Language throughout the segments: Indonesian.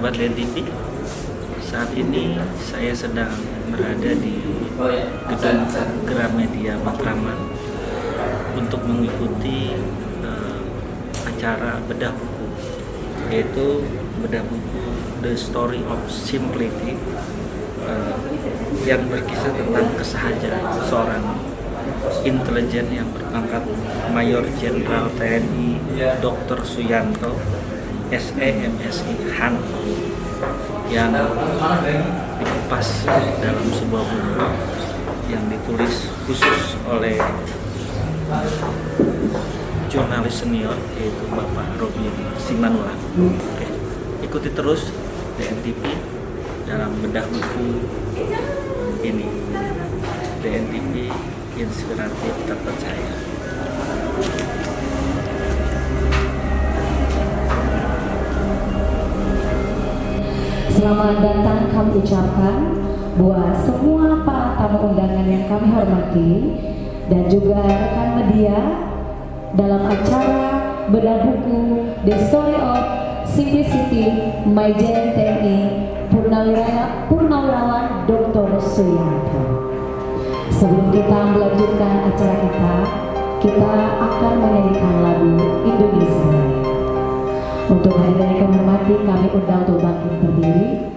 sahabat DNTV, saat ini saya sedang berada di gedung Gramedia Matraman untuk mengikuti acara bedah buku, yaitu bedah buku The Story of Simplicity, yang berkisah tentang kesehajaan seorang intelijen yang berpangkat Mayor Jenderal TNI Dr. Suyanto SE MSI Han, yang dikupas dalam sebuah buku yang ditulis khusus oleh jurnalis senior, yaitu Bapak Robin Simanula. Oke, ikuti terus DNTV dalam bedah buku ini. DNTV inspiratif terpercaya. Selamat datang kami ucapkan buat semua para tamu undangan yang kami hormati dan juga rekan media dalam acara bedah buku The Story of Simplicity Majen TNI Purnawirawan Dr. Suyanto. Sebelum kita melanjutkan acara kita akan menyanyikan lagu Indonesia. Untuk hadirin yang kami hormati, kami undang untuk bangkit berdiri.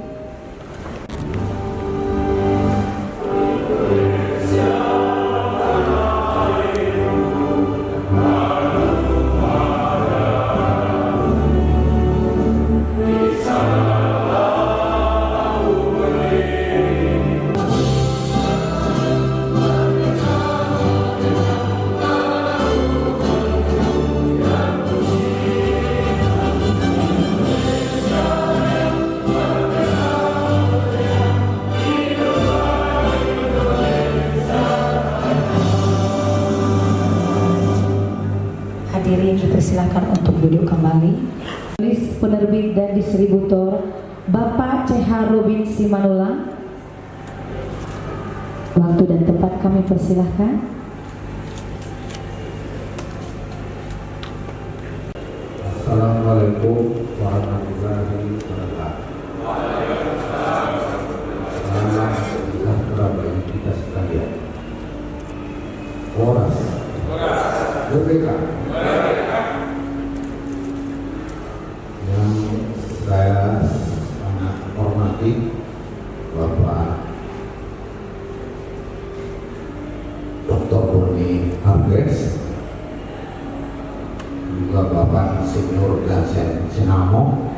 Hadirin dipersilakan untuk duduk kembali. Penulis, penerbit dan distributor Bapak CH Robin Simanula. Waktu dan tempat kami persilahkan. Assalamualaikum warahmatullahi wabarakatuh. Salam sejahtera bagi kita sekalian. Horas. Merdeka. Yang saya sangat hormati Bapak Dr. Boni Harges, juga Bapak Insinyur Gansen Sinamo,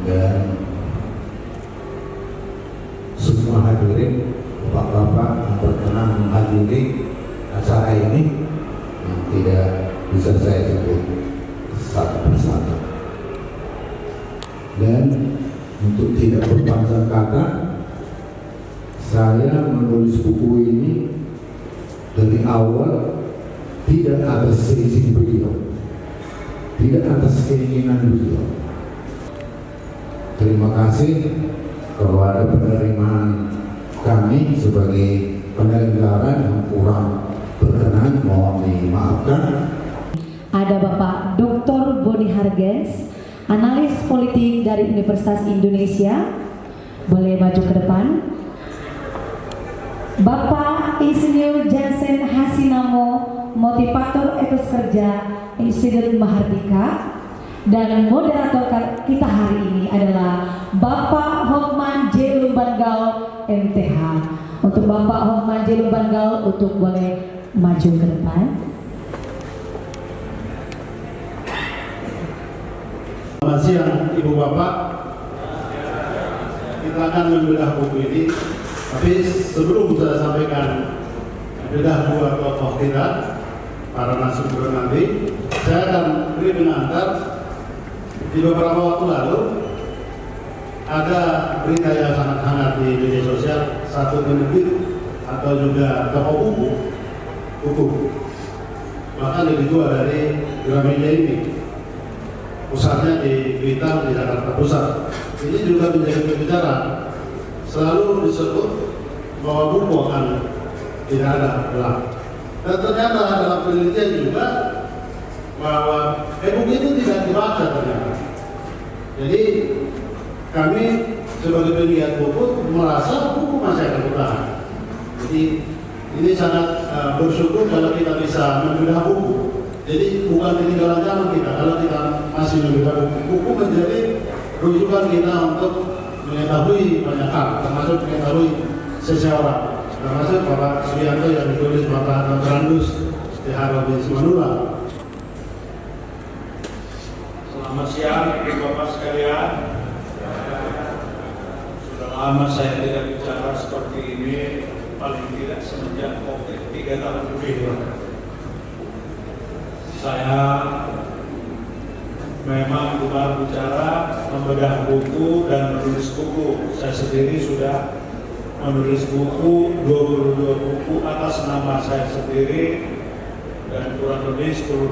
dan semua hadirin, Bapak-bapak yang berkenan menghadiri acara ini yang tidak bisa saya sebut satu persatu. Dan untuk tidak berpanjang kata, saya menulis buku ini dari awal tidak atas seizin beliau, tidak atas keinginan beliau. Terima kasih kalau ada penerimaan kami sebagai penyelenggara yang kurang berkenan, mohon dimaafkan. Ada Bapak Dr. Boni Harges, analis politik dari Universitas Indonesia. Boleh maju ke depan. Bapak Insinyur Jansen Hasinamo, motivator etos kerja Institut Mahardika. Dan moderator kita hari ini adalah Bapak Hotman J. Lumbangal MTH. Untuk Bapak Hotman J. Lumbangal untuk boleh maju ke depan. Selamat siang Ibu Bapak. Kita akan membedah buku ini. Tapi sebelum saya sampaikan bedah dua tokoh kita, para narasumber nanti, saya akan beri pengantar. Di beberapa waktu lalu ada berita yang sangat hangat di media sosial, satu penerbit atau juga toko buku bahkan lebih tua dari Gramedia ini, pusatnya di Blitar, di Jakarta Pusat. Ini juga menjadi pembicaraan. Selalu disebut bahwa buku akan tidak ada gelap. Dan ternyata dalam penelitian juga bahwa buku itu tidak dibaca ternyata. Jadi kami sebagai penggiat buku merasa buku masih akan bertahan. Jadi ini sangat bersyukur kalau kita bisa membedah buku. Jadi bukan ketinggalan zaman kita kalau kita masih membedah buku. Buku menjadi rujukan kita untuk mengetahui banyak hal, termasuk mengetahui seseorang, termasuk Bapak Suyanto yang ditulis Bapak Dr. Andus Tihara bin Simanula. Selamat siang, Bapak sekalian. Sudah lama saya tidak bicara seperti ini, paling tidak semenjak COVID 3 tahun lebih. Saya memang gemar bicara, membedah buku dan menulis buku. Saya sendiri sudah menulis buku, 22 buku atas nama saya sendiri, dan kurang lebih 10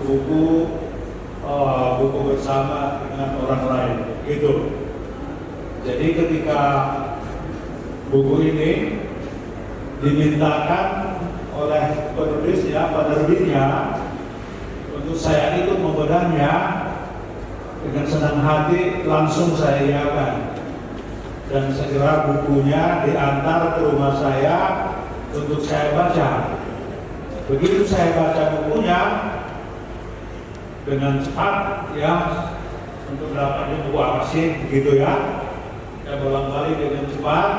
buku bersama dengan orang lain, gitu. Jadi ketika buku ini dimintakan oleh penulis penerbitnya untuk saya ikut membedahnya, dengan senang hati langsung saya iakan, dan segera bukunya diantar ke rumah saya untuk saya baca. Begitu saya baca bukunya dengan cepat, untuk mendapatkan buku apa sih, begitu ya. Saya bolak-balik dengan cepat.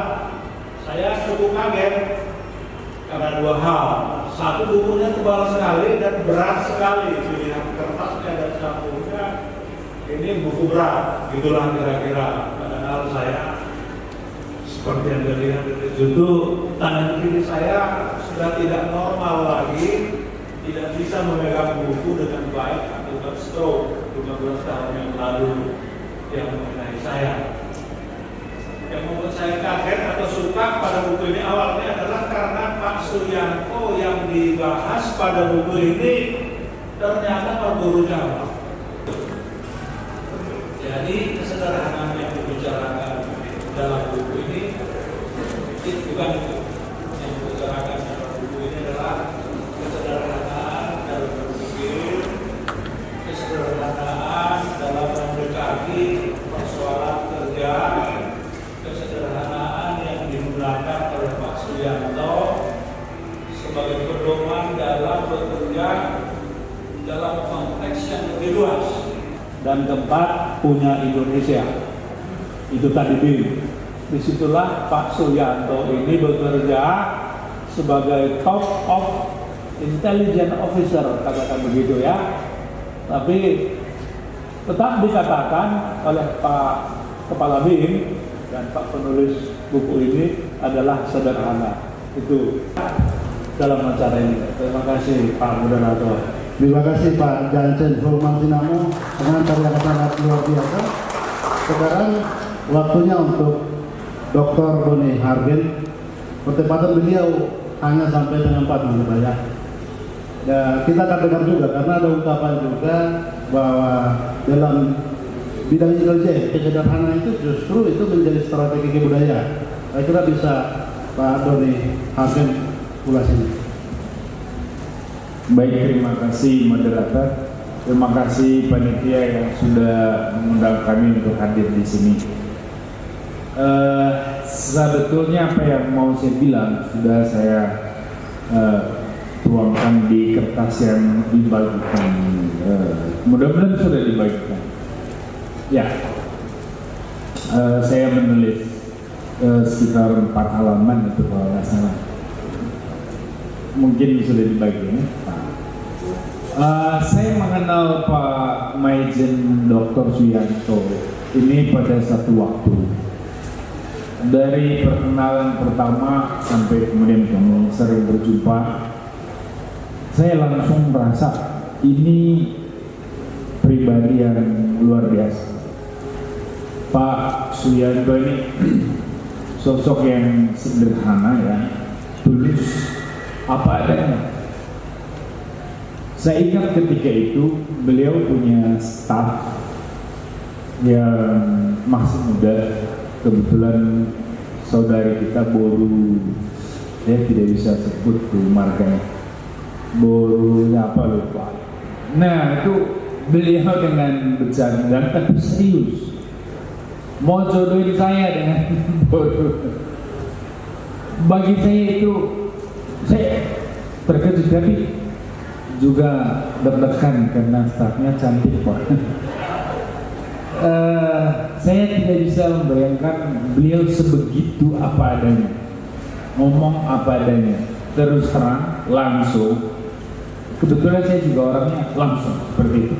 Saya cukup kaget karena dua hal. Satu, bukunya tebal sekali dan berat sekali. Pilihan kertasnya dan sakunya ini buku berat, gitulah kira-kira. Padahal saya seperti yang dilihat dari situ, tangan kiri saya sudah tidak normal lagi, tidak bisa memegang buku dengan baik akibat stroke 15 tahun yang lalu yang mengenai saya. Yang membuat saya kaget atau suka pada buku ini awalnya adalah karena Pak Suyanto yang dibahas pada buku ini ternyata pemburu Jawa. Jadi kesederhanaan yang dibicarakan dalam buku ini itu bukan itu. Yang dibicarakan dalam buku ini adalah kesederhanaan dalam berpikir, kesederhanaan dalam mendekati persoalan kerja, kesederhanaan yang digunakan oleh Pak Suyanto sebagai pedoman dalam bekerja dalam konteks yang lebih luas. Dan keempat, punya Indonesia. Itu tadi BIM. Disitulah Pak Suyanto ini bekerja sebagai top of intelligence officer, katakan begitu ya. Tapi tetap dikatakan oleh Pak Kepala BIM dan Pak penulis buku ini adalah sederhana. Itu dalam acara ini. Terima kasih Pak Moderator. Terima kasih Pak Jansen Fulmantinamo, pengantar yang sangat luar biasa. Sekarang waktunya untuk Dr. Boni Harbin. Pertempatan beliau hanya sampai dengan 4 menit saja. Dan kita akan dengar juga karena ada ungkapan juga bahwa dalam bidang intelijen kesederhanaan itu justru itu menjadi strategi budaya. Saya kira bisa Pak Boni Harbin ulasinya. Baik, terima kasih moderator. Terima kasih panitia yang sudah mengundang kami untuk hadir di sini. Sebetulnya apa yang mau saya bilang sudah saya tuangkan di kertas yang dibagikan. Mudah-mudahan sudah dibagikan. Ya, saya menulis sekitar 4 halaman itu kalau nggak salah. Mungkin sudah dibagikan. Saya mengenal Pak Maijen Dr. Suyanto ini pada satu waktu. Dari perkenalan pertama sampai kemudian kami sering berjumpa, saya langsung merasa ini pribadi yang luar biasa. Pak Suyanto ini sosok yang sederhana ya, tulus, apa adanya. Saya ingat ketika itu beliau punya staf yang masih muda. Kebetulan saudari kita Boru, saya tidak bisa sebut tuh marganya, Borunya apa lupa. Nah itu beliau dengan bercanda tapi serius. mau jodohin saya dengan bodoh. Bagi saya itu, saya terkejut tapi juga deg-degan karena staffnya cantik Pak. Saya tidak bisa membayangkan beliau sebegitu apa adanya, ngomong apa adanya, terus terang, langsung. Kebetulan saya juga orangnya langsung seperti itu,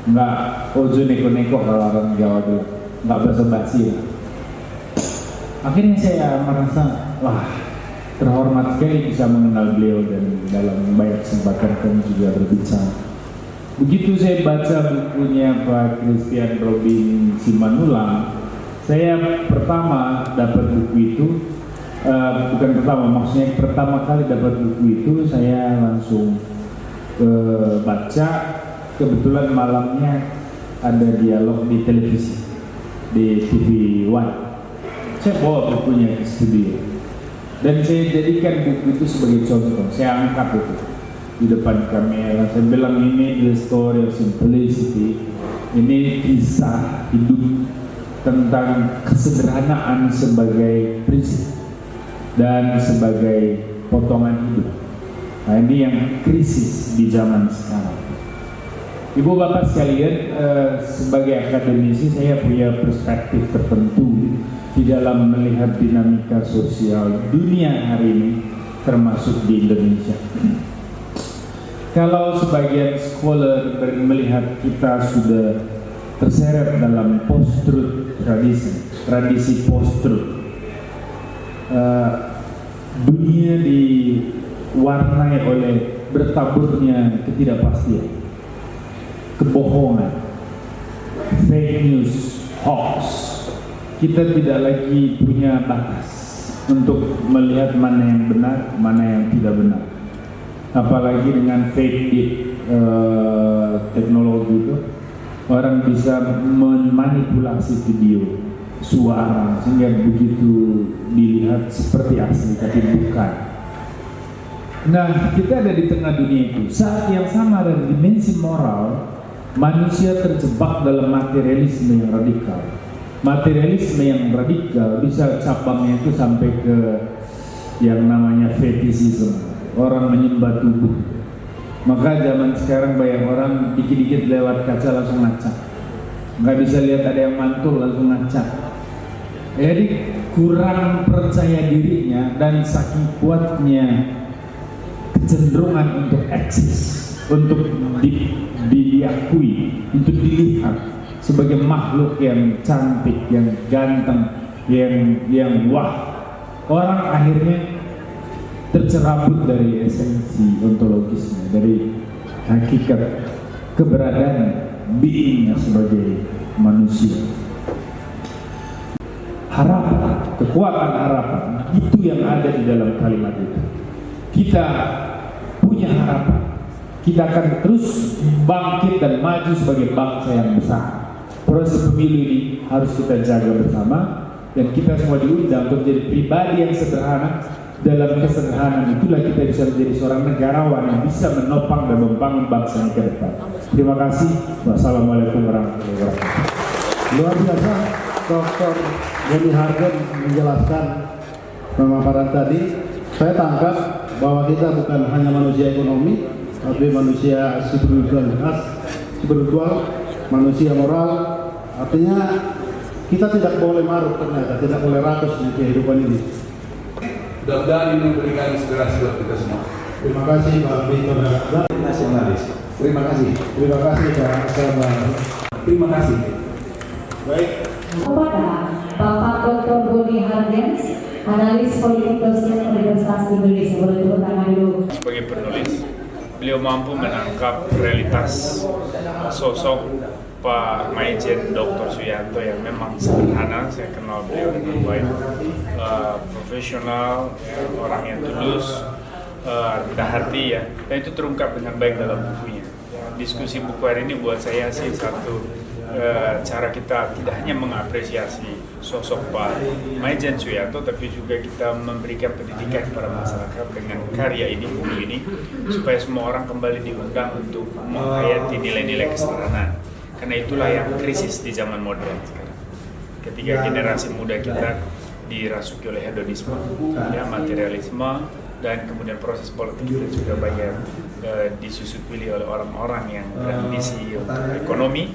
nggak ojo neko-neko kalau orang Jawa dulu, nggak basa-basi lah. Akhirnya saya merasa, wah, terhormat sekali bisa mengenal beliau dan dalam banyak kesempatan kami juga berbicara. Begitu saya baca bukunya Pak Christian Robin Simanullang, saya pertama dapat buku itu, bukan pertama, maksudnya pertama kali dapat buku itu saya langsung baca. Kebetulan malamnya ada dialog di televisi, di TV One. Saya bawa bukunya ke studio dan saya jadikan buku itu sebagai contoh. Saya angkat itu di depan kamera. Saya bilang ini the story of simplicity. Ini kisah hidup tentang kesederhanaan sebagai prinsip dan sebagai potongan hidup. Nah, ini yang krisis di zaman sekarang. Ibu bapak sekalian, sebagai akademisi saya punya perspektif tertentu di dalam melihat dinamika sosial dunia hari ini, termasuk di Indonesia. Kalau sebagian scholar melihat kita sudah terseret dalam post-truth tradisi post-truth, dunia diwarnai oleh bertaburnya ketidakpastian, kebohongan, fake news, hoax. Kita tidak lagi punya batas untuk melihat mana yang benar, mana yang tidak benar. Apalagi dengan fake teknologi itu, orang bisa memanipulasi video, suara, sehingga begitu dilihat seperti asli tapi bukan. Nah, kita ada di tengah dunia itu. Saat yang sama ada dimensi moral, manusia terjebak dalam materialisme yang radikal. Materialisme yang radikal bisa cabangnya itu sampai ke yang namanya fetishism, orang menyembah tubuh. Maka zaman sekarang banyak orang dikit-dikit lewat kaca langsung ngaca, nggak bisa lihat ada yang mantul langsung ngaca. Jadi kurang percaya dirinya dan saking kuatnya kecenderungan untuk eksis, untuk diakui, untuk dilihat sebagai makhluk yang cantik, yang ganteng, yang wah. Orang akhirnya tercerabut dari esensi ontologisnya, dari hakikat keberadaan being sebagai manusia. Harapan, kekuatan harapan, itu yang ada di dalam kalimat itu. Kita punya harapan, kita akan terus bangkit dan maju sebagai bangsa yang besar. Proses pemilu ini harus kita jaga bersama, dan kita semua diundang untuk menjadi pribadi yang sederhana. Dalam kesederhanaan itulah kita bisa menjadi seorang negarawan yang bisa menopang dan membangun bangsa ini ke depan. Terima kasih. Wassalamualaikum warahmatullahi wabarakatuh. Luar biasa Dr. Boni Hargen menjelaskan pemaparan tadi. Saya tangkap bahwa kita bukan hanya manusia ekonomi, tapi manusia spiritual, manusia moral. Artinya kita tidak boleh maruk, ternyata tidak boleh rakus di kehidupan ini. Mudah-mudahan ini memberikan inspirasi buat kita semua. Terima kasih Pak Victor Nasionalis. Terima kasih. Terima kasih Pak Sabar. Terima kasih. Baik. Kepada Bapak Dr. Boni Hargen, analis politik dosen Universitas Indonesia. Boleh tepuk tangan dulu. Sebagai penulis, beliau mampu menangkap realitas sosok Pak Maijen Dr. Suyanto yang memang sederhana. Saya kenal beliau dengan baik, profesional, ya, orang yang tulus, rendah hati ya, dan itu terungkap dengan baik dalam bukunya. Diskusi buku hari ini buat saya sih satu cara kita tidak hanya mengapresiasi sosok Pak Maijen Suyanto, tapi juga kita memberikan pendidikan kepada masyarakat dengan karya ini, buku ini, supaya semua orang kembali diundang untuk menghayati nilai-nilai kesederhanaan. Karena itulah yang krisis di zaman modern sekarang. ketika generasi muda kita dirasuki oleh hedonisme, ya, materialisme, dan kemudian proses politik kita juga banyak disusupi oleh orang-orang yang berambisi untuk ekonomi.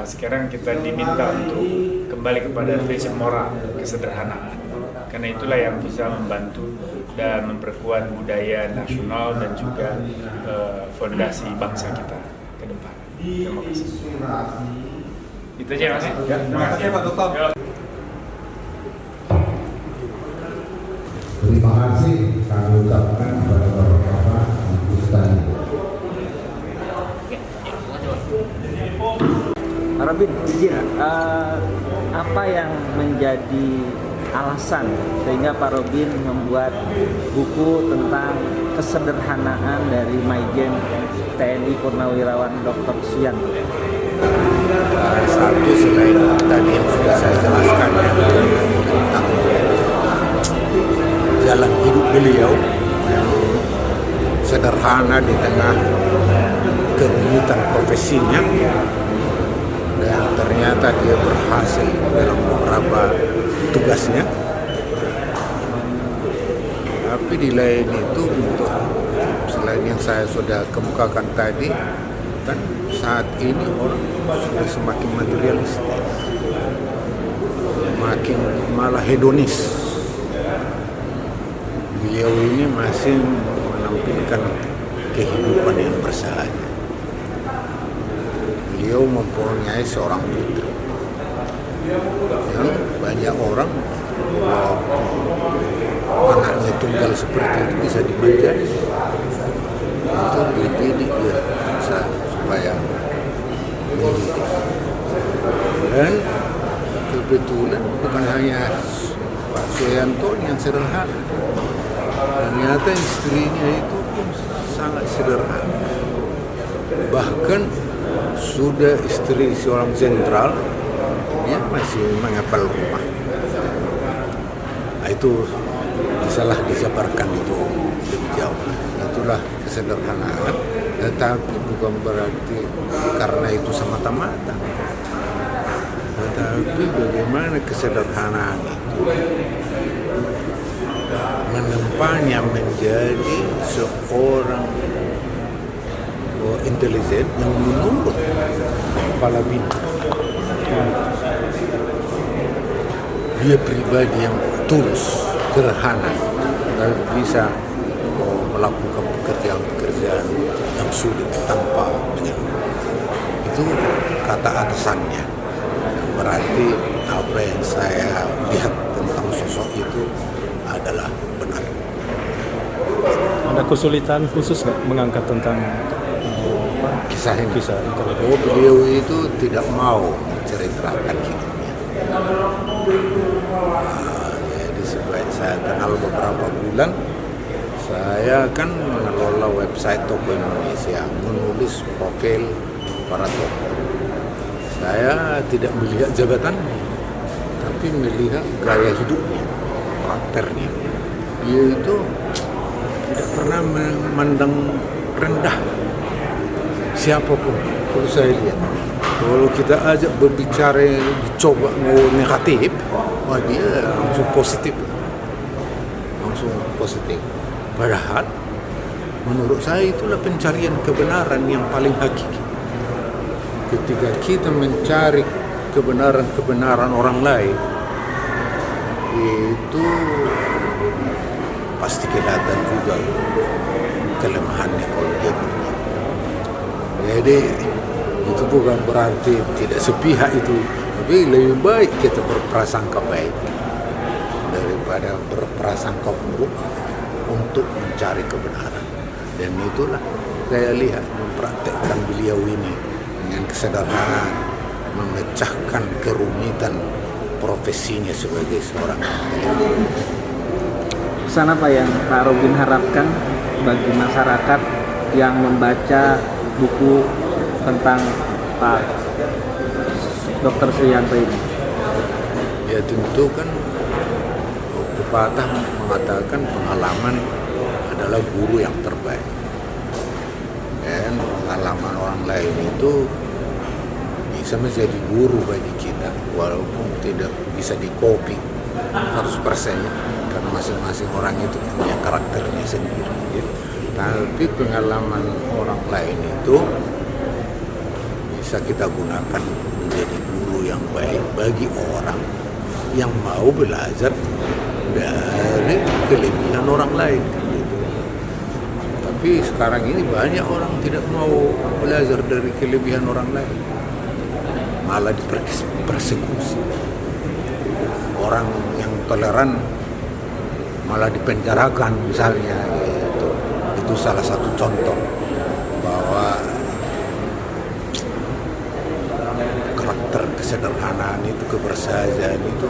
Sekarang kita diminta untuk kembali kepada prinsip moral kesederhanaan, karena itulah yang bisa membantu dan memperkuat budaya nasional dan juga fondasi bangsa kita ke depan. Terima kasih. Itu aja, Mas. Ya, terima kasih Pak Dokter. Terima kasih kami ucapkan kepada Bapak Ibu sekalian. Pak Robin, izin, apa yang menjadi alasan sehingga Pak Robin membuat buku tentang kesederhanaan dari Maijen TNI Purnawirawan Dr. Suyanto? Satu, selain tadi yang sudah saya jelaskan ya, tentang jalan hidup beliau yang sederhana di tengah kerumitan profesinya, dan ternyata dia berhasil dalam beberapa tugasnya. Tapi di lain itu, untuk selain yang saya sudah kemukakan tadi, kan saat ini orang sudah semakin materialistis, semakin malah hedonis. Beliau ini masih menampilkan kehidupan yang bersahaja. Beliau mempunyai seorang putri yang banyak orang, anaknya tunggal seperti itu bisa dimanjai, itu dididik dia supaya mendidik. Dan kebetulan bukan hanya Pak Suyanto yang sederhana, ternyata istrinya itu pun sangat sederhana. Bahkan sudah istri seorang jenderal, dia masih mengepel rumah. Nah, itu salah dijabarkan itu lebih jauh. Itulah kesederhanaan, tetapi bukan berarti karena itu semata-mata. Tetapi bagaimana kesederhanaan itu menempanya menjadi seorang intelijen yang menurut kepala bin, dia pribadi yang tulus, sederhana, dan bisa melakukan pekerjaan-pekerjaan yang sulit tanpa menyerah. Itu kata atasannya. Berarti apa yang saya lihat tentang sosok itu adalah benar. Ada kesulitan khusus nggak mengangkat tentang Kisah ini. Oh, beliau itu tidak mau menceritakan hidupnya. Jadi sebaik saya kenal beberapa bulan, saya kan mengelola website Toko Indonesia, menulis profil para tokoh. Saya tidak melihat jabatan, tapi melihat gaya hidupnya, karakternya. Dia itu tidak pernah memandang rendah siapapun. Kalau saya lihat, kalau kita ajak berbicara dicoba mau negatif, wah dia langsung positif. Padahal menurut saya itulah pencarian kebenaran yang paling hakiki. Ketika kita mencari kebenaran orang lain, itu pasti kelihatan juga kelemahannya kalau dia punya. Jadi itu bukan berarti tidak sepihak itu, tapi lebih baik kita berprasangka baik daripada berprasangka buruk untuk mencari kebenaran. Dan itulah saya lihat mempraktekkan beliau ini dengan kesederhanaan, memecahkan kerumitan profesinya sebagai seorang peneliti. Pesan apa yang Pak Robin harapkan bagi masyarakat yang membaca buku tentang Pak Dr. Suyanto ini? Ya tentu kan pepatah mengatakan pengalaman adalah guru yang terbaik. Dan pengalaman orang lain itu bisa bisa menjadi guru bagi kita, walaupun tidak bisa dikopi 100% ya, karena masing-masing orang itu punya karakternya sendiri ya. Tapi pengalaman orang lain itu bisa kita gunakan menjadi guru yang baik bagi orang yang mau belajar dari kelebihan orang lain. Tapi sekarang ini banyak orang tidak mau belajar dari kelebihan orang lain, malah dipersekusi. Orang yang toleran malah dipenjarakan misalnya. Itu salah satu contoh bahwa karakter kesederhanaan itu, kebersahajaan itu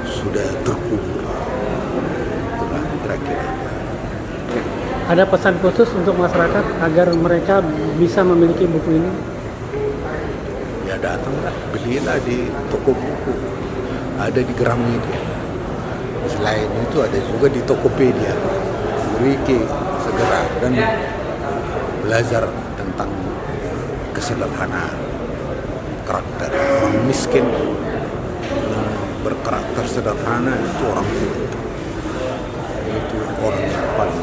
sudah terkubur. Itulah kira-kira. Ada pesan khusus untuk masyarakat agar mereka bisa memiliki buku ini? Ya datanglah, belilah di toko buku, ada di Gramedia. Selain itu ada juga di Tokopedia. Wiki segera dan belajar tentang kesederhanaan, karakter orang miskin yang berkarakter sederhana itu orang kuat. Itu orang yang paling.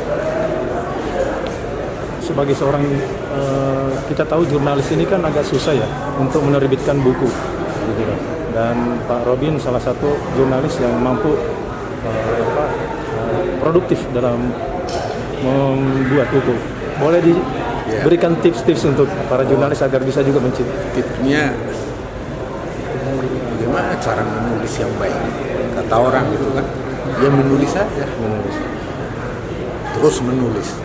Sebagai seorang kita tahu jurnalis ini kan agak susah ya untuk menerbitkan buku, gitu. Dan Pak Robin salah satu jurnalis yang mampu produktif dalam membuat buku. Boleh diberikan tips-tips untuk para jurnalis agar bisa juga mencintai? Tipsnya bagaimana cara menulis yang baik? Kata orang itu kan, dia menulis saja, terus menulis.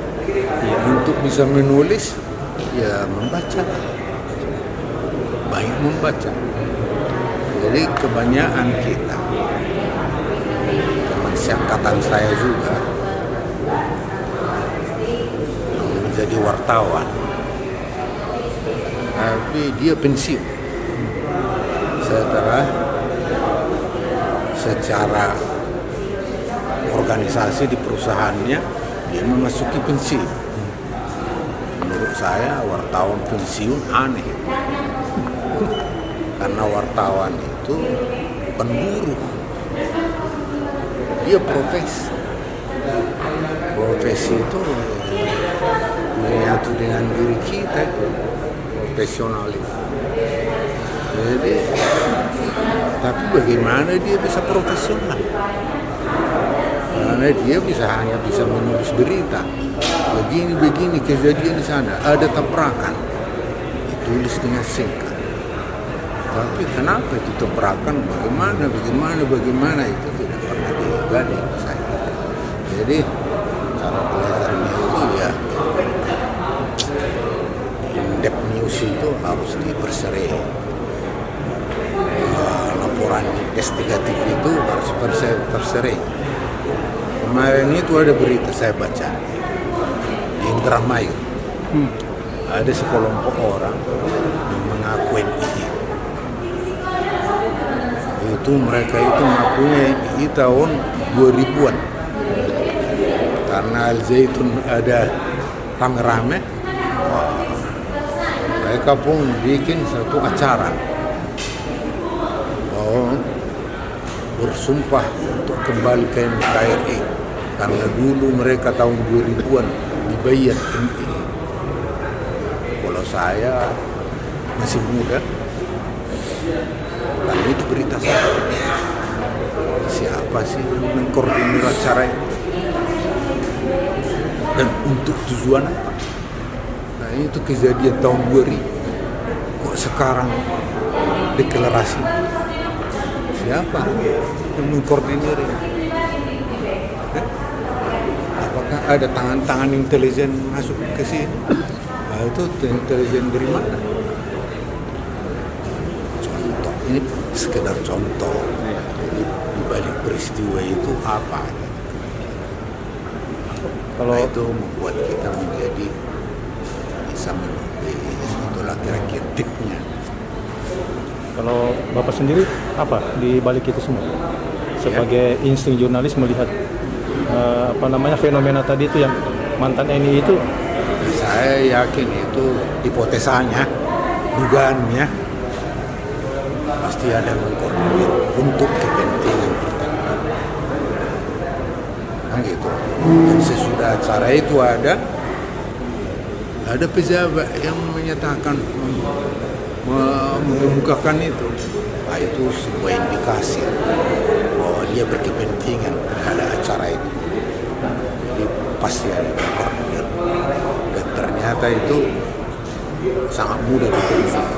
Ya, untuk bisa menulis, ya membaca, banyak membaca. Jadi kebanyakan kita, teman seangkatan saya juga, menjadi wartawan, tapi dia pensiun setelah secara organisasi di perusahaannya dia memasuki pensiun. Menurut saya wartawan pensiun aneh, karena wartawan itu bukan guru, dia profesi. Profesi itu menyatu dengan diri kita, profesional itu. Jadi, tapi bagaimana dia bisa profesional? Karena dia hanya bisa menulis berita. Begini kejadian di sana, ada tabrakan, ditulis dengan singkat. Tapi kenapa itu tabrakan? Bagaimana itu tidak pernah digali saya. Jadi cara belajarnya itu ya in-depth news itu harus dipersering. Laporan investigatif itu harus tersering. Kemarin itu ada berita saya baca di Indramayu. Ada sekelompok orang yang mengaku NII. Itu mereka itu mengakunya NII tahun 2000-an. Karena Al-Zaitun ada rame-rame, mereka pun bikin satu acara bersumpah untuk kembali ke NKRI, karena dulu mereka tahun 2000-an dibayar NII. Kalau saya masih muda, karena itu berita saya. Siapa sih yang mengkoordinir acara ini? Dan untuk tujuan apa? Nah itu kejadian tahun 2000. Kok sekarang deklarasi? Siapa yang mengkoordinir ini? Apakah ada tangan-tangan intelijen masuk ke sini? Nah, itu intelijen dari mana? Contoh, ini sekedar contoh. Jadi di balik peristiwa itu apa? Kalau itu membuat kita menjadi bisa menulis. Itulah kira-kira tipsnya. Kalau Bapak sendiri apa di balik itu semua? Sebagai insting jurnalis melihat fenomena tadi itu yang mantan NII itu? Saya yakin itu hipotesanya, dugaannya. pasti ada yang mengkoordinir untuk kepentingan pertandingan. Nah gitu. Dan sesudah acara itu ada pejabat yang menyatakan mengemukakan itu. Nah, itu sebuah indikasi bahwa dia berkepentingan terhadap acara itu. Jadi pasti ada koordinir. Dan ternyata itu sangat mudah dikonfirmasi.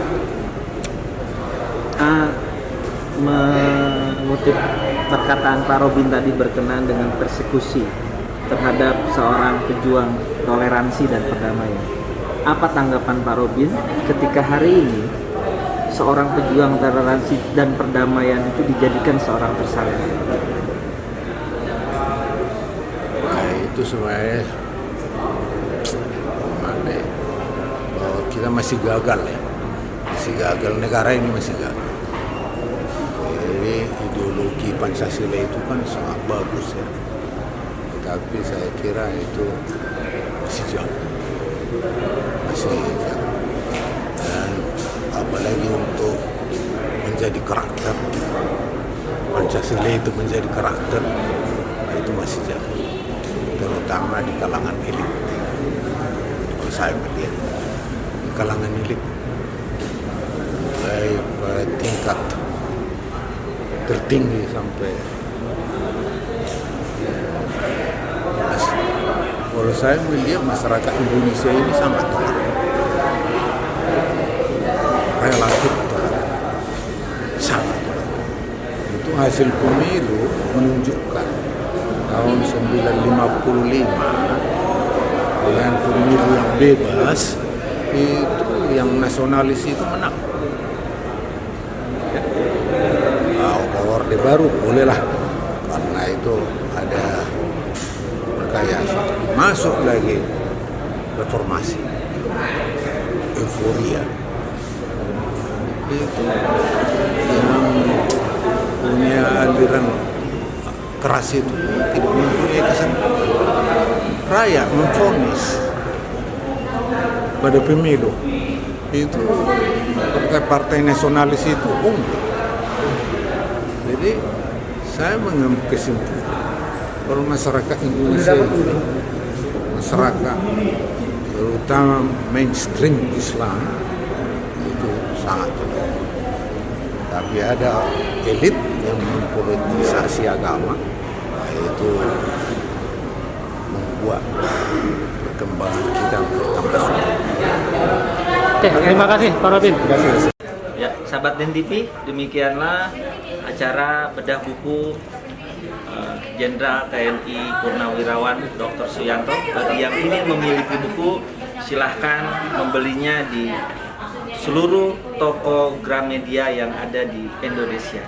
Mengutip perkataan Pak Robin tadi berkenaan dengan persekusi terhadap seorang pejuang toleransi dan perdamaian. Apa tanggapan Pak Robin ketika hari ini seorang pejuang toleransi dan perdamaian itu dijadikan seorang tersangka? Nah, itu sebenarnya bahwa kita masih gagal ya. Masih gagal, negara ini masih gagal. Jadi ideologi Pancasila itu kan sangat bagus ya. Tapi saya kira itu masih jauh. Masih jauh. Dan apalagi untuk menjadi karakter Pancasila itu menjadi karakter, itu masih jauh. Terutama di kalangan elit. Kalau saya melihat di kalangan elit, baik tingkat tertinggi sampai kalau saya melihat masyarakat Indonesia ini sangat toleran, relatif toleran, sangat toleran. Itu hasil pemilu menunjukkan tahun 1955 dengan pemilu yang bebas itu yang nasionalis itu menang. Orde Baru bolehlah karena itu ada rekayasa. Masuk lagi reformasi, euforia itu yang punya aliran keras itu tidak mempunyai kesan. Rakyat memvonis pada pemilu itu partai nasionalis itu unggul. Jadi saya mengambil kesimpulan kalau masyarakat Indonesia itu, masyarakat terutama mainstream Islam itu sangat toleran. Tapi ada elit yang mempolitisasi agama, itu membuat perkembangan kita bertambah sulit. Oke, terima kasih Pak Robin. Ya, sahabat Den TV, demikianlah acara bedah buku Jenderal TNI Purnawirawan Dr. Suyanto. Bagi yang ingin memiliki buku, silahkan membelinya di seluruh toko Gramedia yang ada di Indonesia.